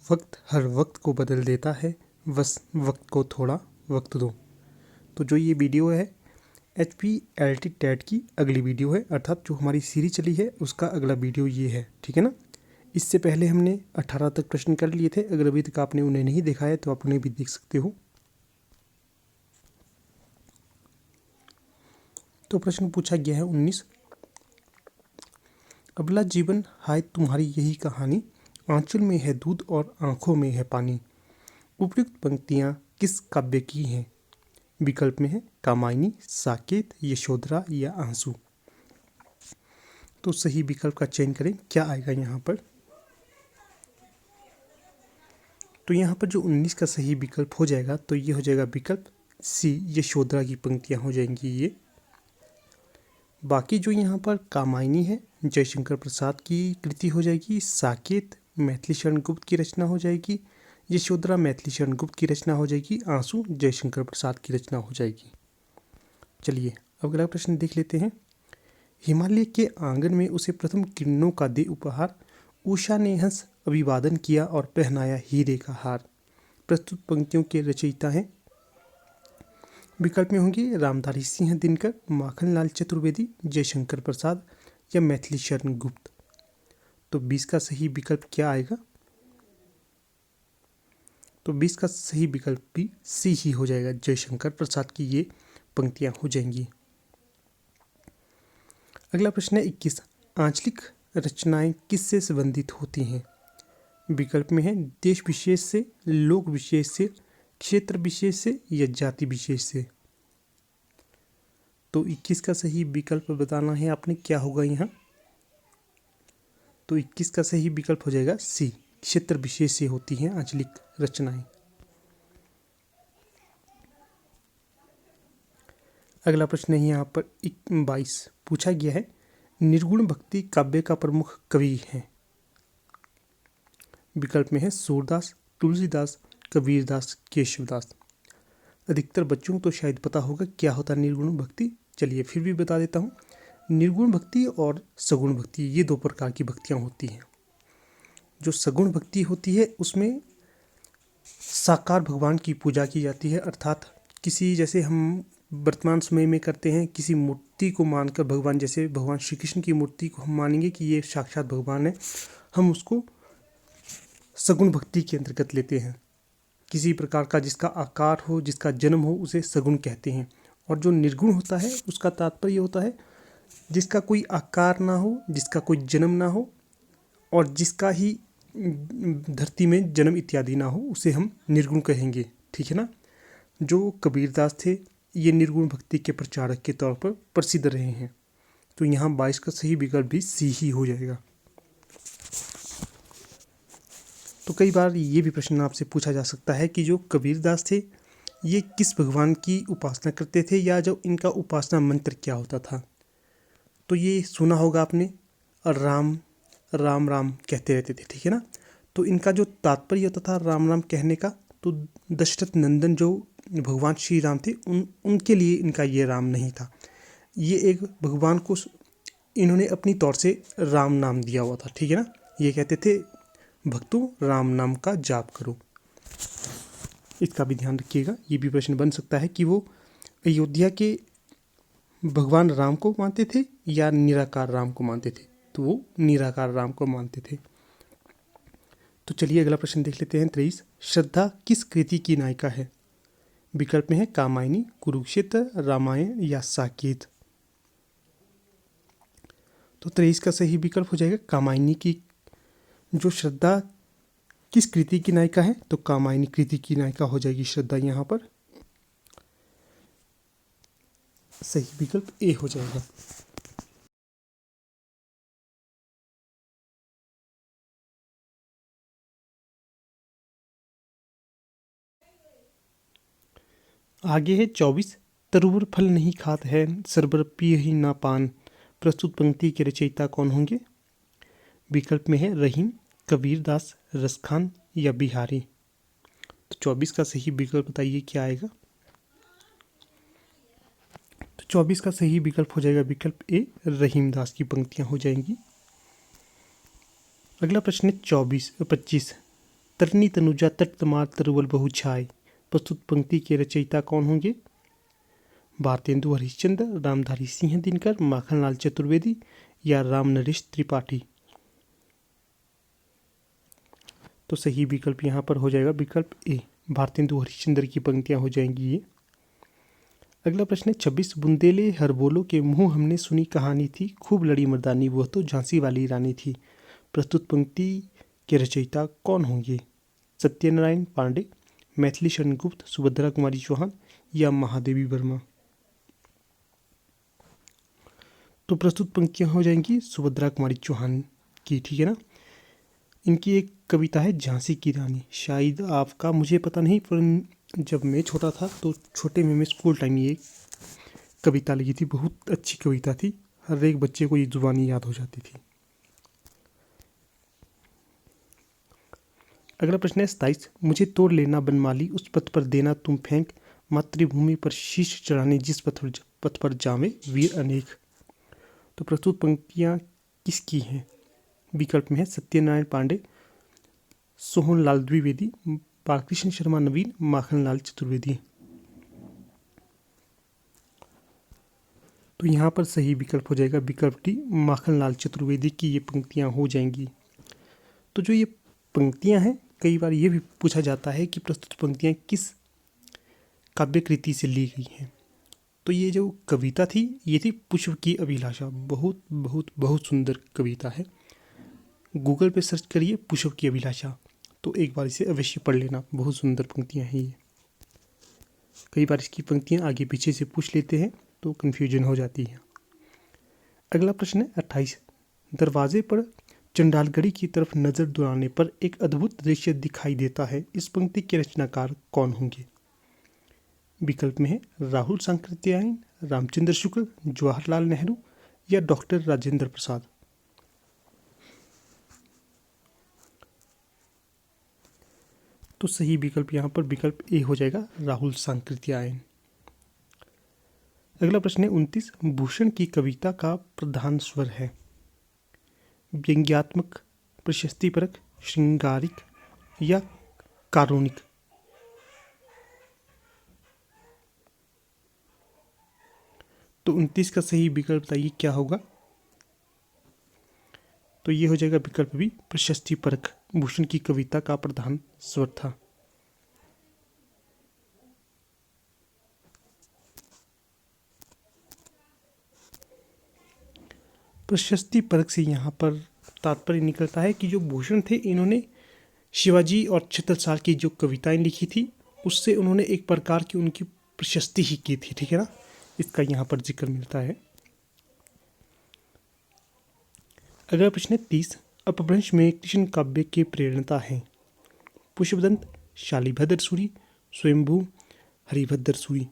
वक्त हर वक्त को बदल देता है, बस वक्त को थोड़ा वक्त दो। तो जो ये वीडियो है HPLT टेट की अगली वीडियो है, अर्थात जो हमारी सीरीज चली है उसका अगला वीडियो ये है, ठीक है ना। इससे पहले हमने 18 तक प्रश्न कर लिए थे, अगर अभी तक आपने उन्हें नहीं देखा है तो आप उन्हें भी देख सकते हो। तो प्रश्न पूछा गया है 19, अबला जीवन हाय तुम्हारी यही कहानी, आंचल में है दूध और आंखों में है पानी। उपयुक्त पंक्तियां किस काव्य की हैं? विकल्प में है कामायनी, साकेत, यशोधरा या आंसू। तो सही विकल्प का चयन करें, क्या आएगा यहाँ पर। तो यहाँ पर जो 19 का सही विकल्प हो जाएगा तो ये हो जाएगा विकल्प सी, यशोधरा की पंक्तियां हो जाएंगी ये। बाकी जो यहाँ पर कामायनी है जयशंकर प्रसाद की कृति हो जाएगी, साकेत मैथिली शरण गुप्त की रचना हो जाएगी, यशोधरा मैथिली शरण गुप्त की रचना हो जाएगी, आंसू जयशंकर प्रसाद की रचना हो जाएगी। चलिए अब अगला प्रश्न देख लेते हैं। हिमालय के आंगन में उसे प्रथम किरणों का दे उपहार, उषा ने हंस अभिवादन किया और पहनाया हीरे का हार। प्रस्तुत पंक्तियों के रचयिता हैं। विकल्प में होंगे रामधारी सिंह दिनकर, माखनलाल चतुर्वेदी, जयशंकर प्रसाद या मैथिली शरण गुप्त। तो 20 का सही विकल्प क्या आएगा। तो 20 का सही विकल्प भी सी ही हो जाएगा, जयशंकर प्रसाद की ये पंक्तियां हो जाएंगी। अगला प्रश्न है 21, आंचलिक रचनाएं किससे संबंधित होती हैं? विकल्प में है देश विशेष से, लोक विशेष से, क्षेत्र विशेष से या जाति विशेष से। तो 21 का सही विकल्प बताना है आपने, क्या होगा यहाँ। तो 21 का सही विकल्प हो जाएगा सी, क्षेत्र विशेष से होती हैं आंचलिक रचनाएं। अगला प्रश्न है यहाँ पर 22 पूछा गया है, निर्गुण भक्ति काव्य का प्रमुख कवि है। विकल्प में है सूरदास, तुलसीदास, कबीरदास, केशवदास। अधिकतर बच्चों को तो शायद पता होगा क्या होता है निर्गुण भक्ति, चलिए फिर भी बता देता हूँ। निर्गुण भक्ति और सगुण भक्ति ये दो प्रकार की भक्तियाँ होती हैं। जो सगुण भक्ति होती है उसमें साकार भगवान की पूजा की जाती है, अर्थात किसी, जैसे हम वर्तमान समय में करते हैं, किसी मूर्ति को मानकर भगवान, जैसे भगवान श्री कृष्ण की मूर्ति को हम मानेंगे कि ये साक्षात भगवान है, हम उसको सगुण भक्ति के अंतर्गत लेते हैं। किसी प्रकार का जिसका आकार हो, जिसका जन्म हो, उसे सगुण कहते हैं। और जो निर्गुण होता है उसका तात्पर्य होता है जिसका कोई आकार ना हो, जिसका कोई जन्म ना हो और जिसका ही धरती में जन्म इत्यादि ना हो, उसे हम निर्गुण कहेंगे, ठीक है ना। जो कबीरदास थे ये निर्गुण भक्ति के प्रचारक के तौर पर प्रसिद्ध रहे हैं। तो यहाँ 22 का सही विकल्प भी सी ही हो जाएगा। तो कई बार ये भी प्रश्न आपसे पूछा जा सकता है कि जो कबीरदास थे ये किस भगवान की उपासना करते थे, या जो इनका उपासना मंत्र क्या होता था। तो ये सुना होगा आपने, राम राम राम कहते रहते थे, ठीक है ना। तो इनका जो तात्पर्य होता था राम राम कहने का, तो दशरथ नंदन जो भगवान श्री राम थे उनके लिए इनका ये राम नहीं था, ये एक भगवान को इन्होंने अपनी तौर से राम नाम दिया हुआ था, ठीक है ना। ये कहते थे भक्तों राम नाम का जाप करो, इसका भी ध्यान रखिएगा। ये भी प्रश्न बन सकता है कि वो अयोध्या के भगवान राम को मानते थे या निराकार राम को मानते थे। तो वो निराकार राम को मानते थे। तो चलिए अगला प्रश्न देख लेते हैं 23, श्रद्धा किस कृति की नायिका है? विकल्प में है कामायनी, कुरुक्षेत्र, रामायण या साकेत। तो 23 का सही विकल्प हो जाएगा कामायनी की। जो श्रद्धा किस कृति की नायिका है, तो कामायनी कृति की नायिका हो जाएगी श्रद्धा यहाँ पर। सही विकल्प ए हो जाएगा। आगे है 24, तरुवर फल नहीं खात है, सरबर पिय ही ना पान। प्रस्तुत पंक्ति के रचयिता कौन होंगे? विकल्प में है रहीम, कबीरदास, रसखान या बिहारी। तो 24 का सही विकल्प बताइए क्या आएगा। तो 24 का सही विकल्प हो जाएगा विकल्प ए, रहीमदास की पंक्तियां हो जाएंगी। अगला प्रश्न है 25, तरनी तनुजा तट तमार तरुवल बहु छाय। प्रस्तुत पंक्ति के रचयिता कौन होंगे? भारतेंदु हरिश्चंद्र, रामधारी सिंह दिनकर, माखनलाल चतुर्वेदी या राम नरेश त्रिपाठी। तो सही विकल्प यहाँ पर हो जाएगा विकल्प ए, भारतेंदु हरिश्चंद्र की पंक्तियां हो जाएंगी ये। अगला प्रश्न है 26 बुंदेले हर बोलो के मुंह हमने सुनी कहानी थी, खूब लड़ी मर्दानी वह तो झांसी वाली रानी थी। प्रस्तुत पंक्ति के रचयिता कौन होंगे? सत्यनारायण पांडे, मैथिली शरण गुप्त, सुभद्रा कुमारी चौहान या महादेवी वर्मा। तो प्रस्तुत पंक्तियां हो जाएंगी सुभद्रा कुमारी चौहान की, ठीक है ना। इनकी एक कविता है झांसी की रानी, शायद आपका मुझे पता नहीं, पर जब मैं छोटा था तो छोटे में स्कूल टाइम ये कविता लिखी थी, बहुत अच्छी कविता थी, हर एक बच्चे को ये जुबानी याद हो जाती थी। अगला प्रश्न है 27, मुझे तोड़ लेना बनमाली, उस पथ पर देना तुम फेंक, मातृभूमि पर शीश चढ़ाने जिस पथ पर जावे वीर अनेक। तो प्रस्तुत पंक्तियां किसकी हैं? विकल्प में है सत्यनारायण पांडे, सोहनलाल द्विवेदी, बालकृष्ण शर्मा नवीन, माखनलाल चतुर्वेदी। तो यहाँ पर सही विकल्प हो जाएगा विकल्प डी, माखनलाल चतुर्वेदी की ये पंक्तियां हो जाएंगी। तो जो ये पंक्तियां हैं, कई बार ये भी पूछा जाता है कि प्रस्तुत पंक्तियां किस काव्य कृति से ली गई हैं। तो ये जो कविता थी ये थी पुष्प की अभिलाषा, बहुत बहुत बहुत सुंदर कविता है। गूगल पे सर्च करिए पुष्प की अभिलाषा, तो एक बार इसे अवश्य पढ़ लेना, बहुत सुंदर पंक्तियां हैं ये। कई बार इसकी पंक्तियां आगे पीछे से पूछ लेते हैं तो कन्फ्यूजन हो जाती है। अगला प्रश्न है 28, दरवाजे पर चंडालगढ़ी की तरफ नजर दौड़ाने पर एक अद्भुत दृश्य दिखाई देता है, इस पंक्ति के रचनाकार कौन होंगे? विकल्प में है राहुल सांकृत्यायन, रामचंद्र शुक्ल, जवाहरलाल नेहरू या डॉक्टर राजेंद्र प्रसाद। तो सही विकल्प यहाँ पर विकल्प ए हो जाएगा, राहुल सांकृत्यायन। अगला प्रश्न है 29, भूषण की कविता का प्रधान स्वर है? व्यंग्यात्मक, प्रशस्तिपरक, श्रृंगारिक या कारुणिक। तो 29 का सही विकल्प बताइए क्या होगा? तो ये हो जाएगा विकल्प भी, प्रशस्तिपरक भूषण की कविता का प्रधान स्वर था। प्रशस्तिपरक से यहाँ पर तात्पर्य निकलता है कि जो भूषण थे इन्होंने शिवाजी और छत्रसाल की जो कविताएं लिखी थी उससे उन्होंने एक प्रकार की उनकी प्रशस्ति ही की थी, ठीक है ना, इसका यहाँ पर जिक्र मिलता है। अगला प्रश्न है 30, अपभ्रंश में कृष्ण काव्य के प्रेरणता हैं? पुष्पदंत, शालिभद्र सूरी, स्वयंभू, हरिभद्र सूरी।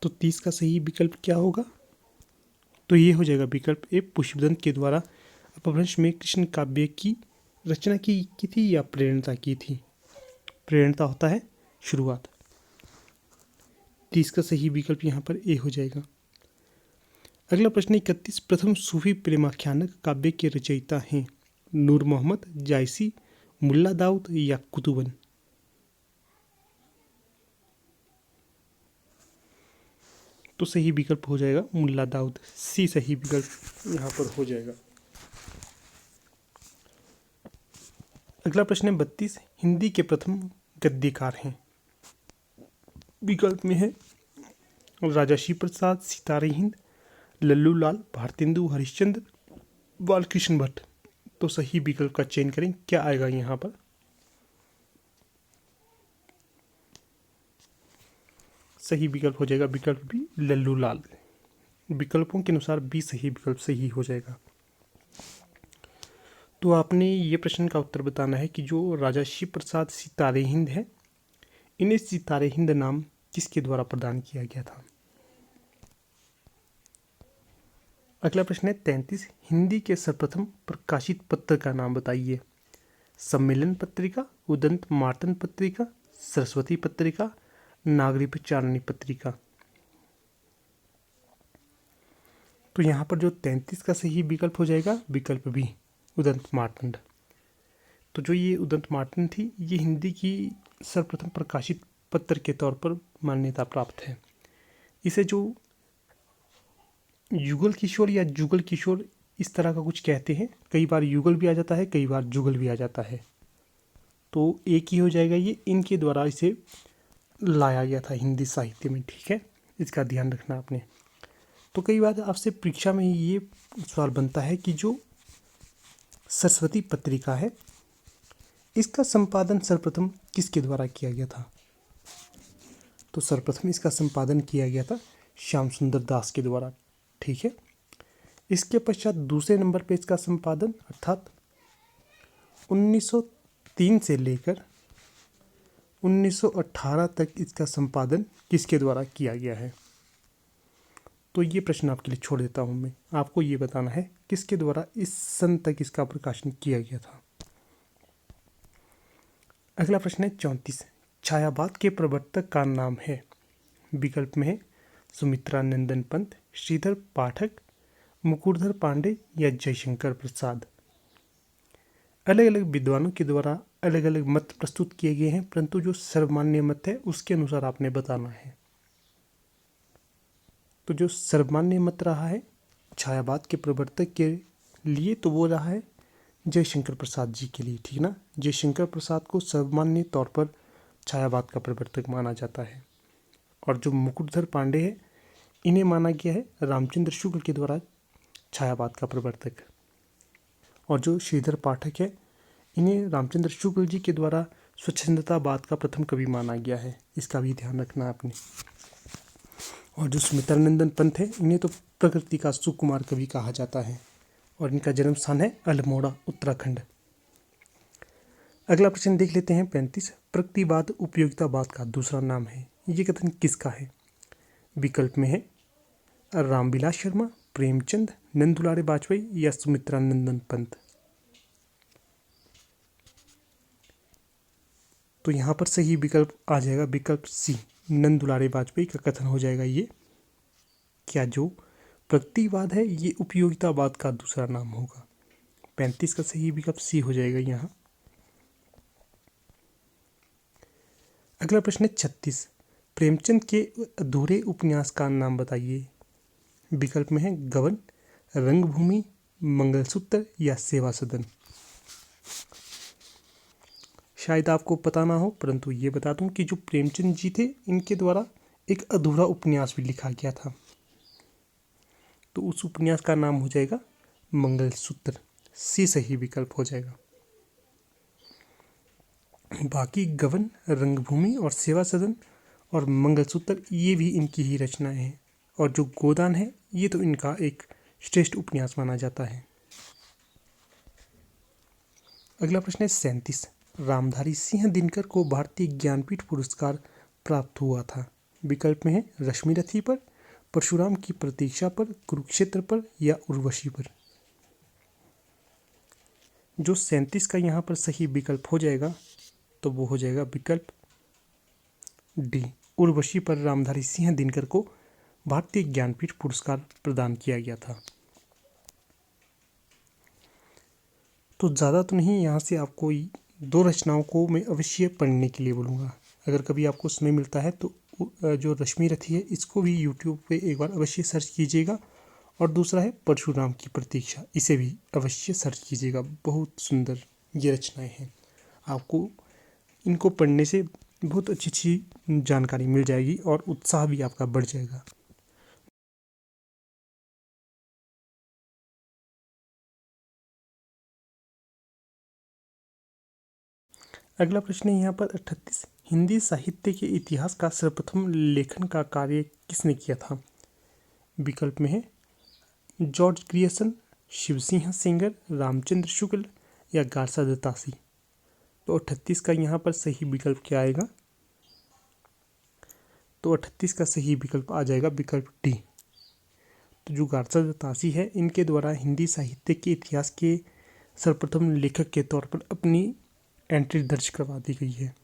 तो 30 का सही विकल्प क्या होगा? तो ये हो जाएगा विकल्प ए, पुष्पदंत के द्वारा अपभ्रंश में कृष्ण काव्य की रचना की थी या प्रेरणता की थी? प्रेरणता होता है शुरुआत। 30 का सही विकल्प यहाँ पर ए हो जाएगा। अगला प्रश्न 31, प्रथम सूफी प्रेमाख्यानक काव्य के रचयिता हैं? नूर मोहम्मद, जायसी, मुल्ला दाऊद या कुतुबन। तो सही विकल्प हो जाएगा मुल्ला दाऊद, सी सही विकल्प यहाँ पर हो जाएगा। अगला प्रश्न है 32, हिंदी के प्रथम गद्यकार हैं? विकल्प में है राजा शिव प्रसाद, सितारे हिंद, लल्लू लाल, भारतेंदु हरिश्चंद्र, बालकृष्ण भट्ट। तो सही विकल्प का चयन करें, क्या आएगा यहाँ पर? सही विकल्प हो जाएगा विकल्प बी, लल्लू लाल। विकल्पों के अनुसार बी सही विकल्प सही हो जाएगा। तो आपने ये प्रश्न का उत्तर बताना है कि जो राजा शिव प्रसाद सितारे हिंद है, इन्हें सितारे हिंद नाम किसके द्वारा प्रदान किया गया था? अगला प्रश्न है 33, हिंदी के सर्वप्रथम प्रकाशित पत्र का नाम बताइए? सम्मेलन पत्रिका, उदंत मार्तन पत्रिका, सरस्वती पत्रिका, नागरी प्रचारणी पत्रिका। तो यहाँ पर जो 33 का सही विकल्प हो जाएगा विकल्प बी, उदंत मार्तंड। तो जो ये उदंत मार्टिन थी, ये हिंदी की सर्वप्रथम प्रकाशित पत्र के तौर पर मान्यता प्राप्त है। इसे जो युगल किशोर या जुगल किशोर इस तरह का कुछ कहते हैं। कई बार युगल भी आ जाता है, कई बार जुगल भी आ जाता है, तो एक ही हो जाएगा। ये इनके द्वारा इसे लाया गया था हिंदी साहित्य में, ठीक है, इसका ध्यान रखना आपने। तो कई बार आपसे परीक्षा में ये सवाल बनता है कि जो सरस्वती पत्रिका है, इसका संपादन सर्वप्रथम किसके द्वारा किया गया था? तो सर्वप्रथम इसका संपादन किया गया था श्याम सुंदर दास के द्वारा, ठीक है। इसके पश्चात दूसरे नंबर पे इसका संपादन अर्थात 1903 से लेकर 1918 तक इसका संपादन किसके द्वारा किया गया है? तो ये प्रश्न आपके लिए छोड़ देता हूँ मैं, आपको ये बताना है किसके द्वारा इस सन तक इसका प्रकाशन किया गया था। अगला प्रश्न है 34। छायावाद के प्रवर्तक का नाम है? विकल्प में है सुमित्रा नंदन पंत, श्रीधर पाठक, मुकुरधर पांडे या जयशंकर प्रसाद। अलग अलग विद्वानों के द्वारा अलग अलग मत प्रस्तुत किए गए हैं, परंतु जो सर्वमान्य मत है उसके अनुसार आपने बताना है। तो जो सर्वमान्य मत रहा है छायावाद के प्रवर्तक के लिए, तो वो रहा है जयशंकर प्रसाद जी के लिए, ठीक ना। जयशंकर प्रसाद को सर्वमान्य तौर पर छायावाद का प्रवर्तक माना जाता है। और जो मुकुटधर पांडे है, इन्हें माना गया है रामचंद्र शुक्ल के द्वारा छायावाद का प्रवर्तक। और जो श्रीधर पाठक है, इन्हें रामचंद्र शुक्ल जी के द्वारा स्वच्छंदतावाद का प्रथम कवि माना गया है, इसका भी ध्यान रखना आपने। और जो सुमित्रानंदन पंत है, इन्हें तो प्रकृति का सुकुमार कवि कहा जाता है और इनका जन्म स्थान है अल्मोड़ा, उत्तराखंड। अगला प्रश्न देख लेते हैं 35। प्रकृतिवाद उपयोगितावाद का दूसरा नाम है, ये कथन किसका है? विकल्प में है रामविलास शर्मा, प्रेमचंद, नंदुलारे वाजपेयी या सुमित्रानंदन पंत। तो यहाँ पर सही विकल्प आ जाएगा विकल्प सी, नंदुलारे वाजपेयी का कथन हो जाएगा ये। क्या जो प्रकृतिवाद है ये उपयोगितावाद का दूसरा नाम होगा? 35 का सही विकल्प सी हो जाएगा यहाँ। अगला प्रश्न है 36। प्रेमचंद के अधूरे उपन्यास का नाम बताइए। विकल्प में है गबन, रंगभूमि, मंगलसूत्र या सेवा सदन। शायद आपको पता ना हो, परंतु ये बता दूं कि जो प्रेमचंद जी थे, इनके द्वारा एक अधूरा उपन्यास भी लिखा गया था, तो उस उपन्यास का नाम हो जाएगा मंगलसूत्र। सी सही विकल्प हो जाएगा। बाकी गबन, रंगभूमि और सेवा सदन और मंगलसूत्र ये भी इनकी ही रचनाएं हैं। और जो गोदान है, ये तो इनका एक श्रेष्ठ उपन्यास माना जाता है। अगला प्रश्न है 37। रामधारी सिंह दिनकर को भारतीय ज्ञानपीठ पुरस्कार प्राप्त हुआ था। विकल्प में है रश्मिरथी पर, परशुराम की प्रतीक्षा पर, कुरुक्षेत्र पर या उर्वशी पर। जो 37 का यहाँ पर सही विकल्प हो जाएगा, तो वो हो जाएगा विकल्प डी, उर्वशी पर रामधारी सिंह दिनकर को भारतीय ज्ञानपीठ पुरस्कार प्रदान किया गया था। तो ज़्यादा तो नहीं, यहाँ से आपको 2 रचनाओं को मैं अवश्य पढ़ने के लिए बोलूँगा। अगर कभी आपको समय मिलता है तो जो रश्मिरथी है, इसको भी यूट्यूब पे एक बार अवश्य सर्च कीजिएगा। और दूसरा है परशुराम की प्रतीक्षा, इसे भी अवश्य सर्च कीजिएगा। बहुत सुंदर ये रचनाएं हैं, आपको इनको पढ़ने से बहुत अच्छी अच्छी जानकारी मिल जाएगी और उत्साह भी आपका बढ़ जाएगा। अगला प्रश्न है यहाँ पर 38। हिंदी साहित्य के इतिहास का सर्वप्रथम लेखन का कार्य किसने किया था? विकल्प में है जॉर्ज ग्रियर्सन, शिवसिंह सेंगर, रामचंद्र शुक्ल या गारसा दत्तासी। तो 38 का यहाँ पर सही विकल्प क्या आएगा? तो 38 का सही विकल्प आ जाएगा विकल्प डी। तो जो गारसा दत्तासी है, इनके द्वारा हिंदी साहित्य के इतिहास के सर्वप्रथम लेखक के तौर पर अपनी एंट्री दर्ज करवा दी गई है।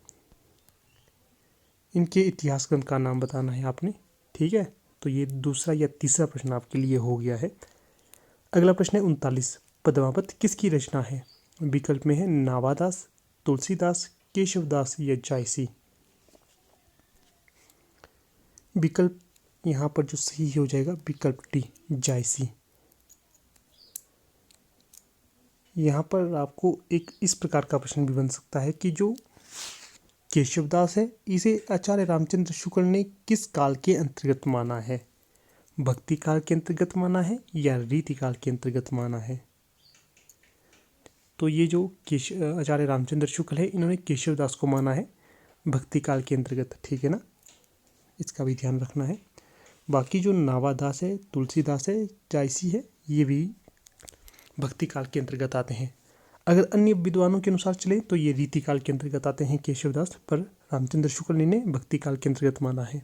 इनके इतिहास ग्रंथ का नाम बताना है आपने, ठीक है। तो ये दूसरा या तीसरा प्रश्न आपके लिए हो गया है। अगला प्रश्न है 39। पद्मावत किसकी रचना है? विकल्प में है नावादास, तुलसीदास, केशवदास या जायसी। विकल्प यहाँ पर जो सही हो जाएगा विकल्प डी, जायसी। यहाँ पर आपको एक इस प्रकार का प्रश्न भी बन सकता है कि जो केशवदास है इसे आचार्य रामचंद्र शुक्ल ने किस काल के अंतर्गत माना है? भक्ति काल के अंतर्गत माना है या रीति काल के अंतर्गत माना है? तो ये जो आचार्य रामचंद्र शुक्ल है इन्होंने केशवदास को माना है भक्ति काल के अंतर्गत, ठीक है ना, इसका भी ध्यान रखना है। बाकी जो नावादास है, तुलसीदास है, जायसी है, ये भी भक्ति काल के अंतर्गत आते हैं। अगर अन्य विद्वानों के अनुसार चले तो ये रीति काल के अंतर्गत आते हैं केशवदास, पर रामचंद्र शुक्ल ने भक्ति काल के अंतर्गत माना है।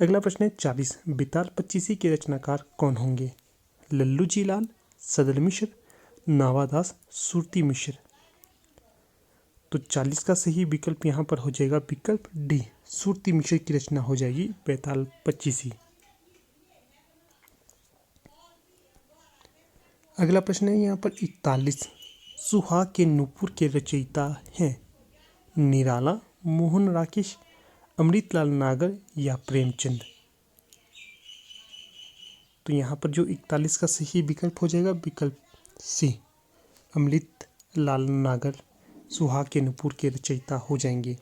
अगला प्रश्न है 40, बेताल पच्चीसी के रचनाकार कौन होंगे? लल्लू जी लाल, सदल मिश्र, नावादास, सुरती मिश्र। तो 40 का सही विकल्प यहाँ पर हो जाएगा विकल्प डी, सुरती मिश्र की रचना हो जाएगी बेताल पच्चीसी। अगला प्रश्न है यहाँ पर 41, सुहाग के नूपुर के रचयिता हैं निराला, मोहन राकेश, अमृतलाल नागर या प्रेमचंद। तो यहाँ पर जो 41 का सही विकल्प हो जाएगा विकल्प सी, अमृतलाल नागर सुहाग के नूपुर के रचयिता हो जाएंगे।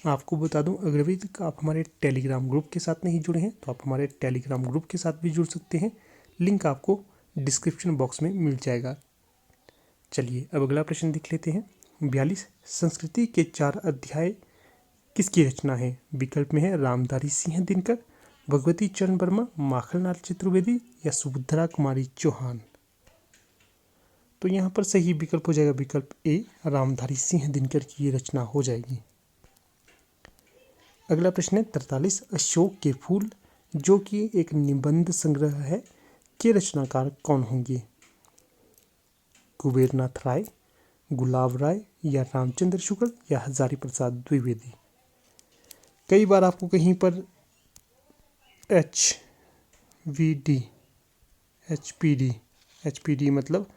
आपको बता दूं, अगर अभी तक आप हमारे टेलीग्राम ग्रुप के साथ नहीं जुड़े हैं तो आप हमारे टेलीग्राम ग्रुप के साथ भी जुड़ सकते हैं, लिंक आपको डिस्क्रिप्शन बॉक्स में मिल जाएगा। चलिए अब अगला प्रश्न देख लेते हैं। 42, संस्कृति के 4 अध्याय किसकी रचना है? विकल्प में है रामधारी सिंह दिनकर, भगवती चरण वर्मा, माखनलाल चतुर्वेदी या सुभद्रा कुमारी चौहान। तो यहाँ पर सही विकल्प हो जाएगा विकल्प ए, रामधारी सिंह दिनकर की ये रचना हो जाएगी। अगला प्रश्न है 43, अशोक के फूल जो कि एक निबंध संग्रह है के रचनाकार कौन होंगे? कुबेरनाथ राय, गुलाब राय या रामचंद्र शुक्ल या हजारी प्रसाद द्विवेदी। कई बार आपको कहीं पर HPD मतलब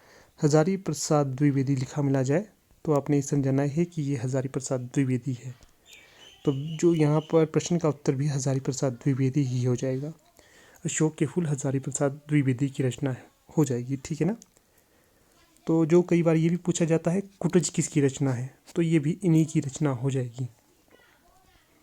हजारी प्रसाद द्विवेदी लिखा मिला जाए तो आपने समझना है कि ये हजारी प्रसाद द्विवेदी है। तो जो यहाँ पर प्रश्न का उत्तर भी हजारी प्रसाद द्विवेदी ही हो जाएगा। अशोक के फूल हजारी प्रसाद द्विवेदी की रचना हो जाएगी, ठीक है ना। तो जो कई बार ये भी पूछा जाता है कुटज किसकी रचना है, तो ये भी इन्हीं की रचना हो जाएगी।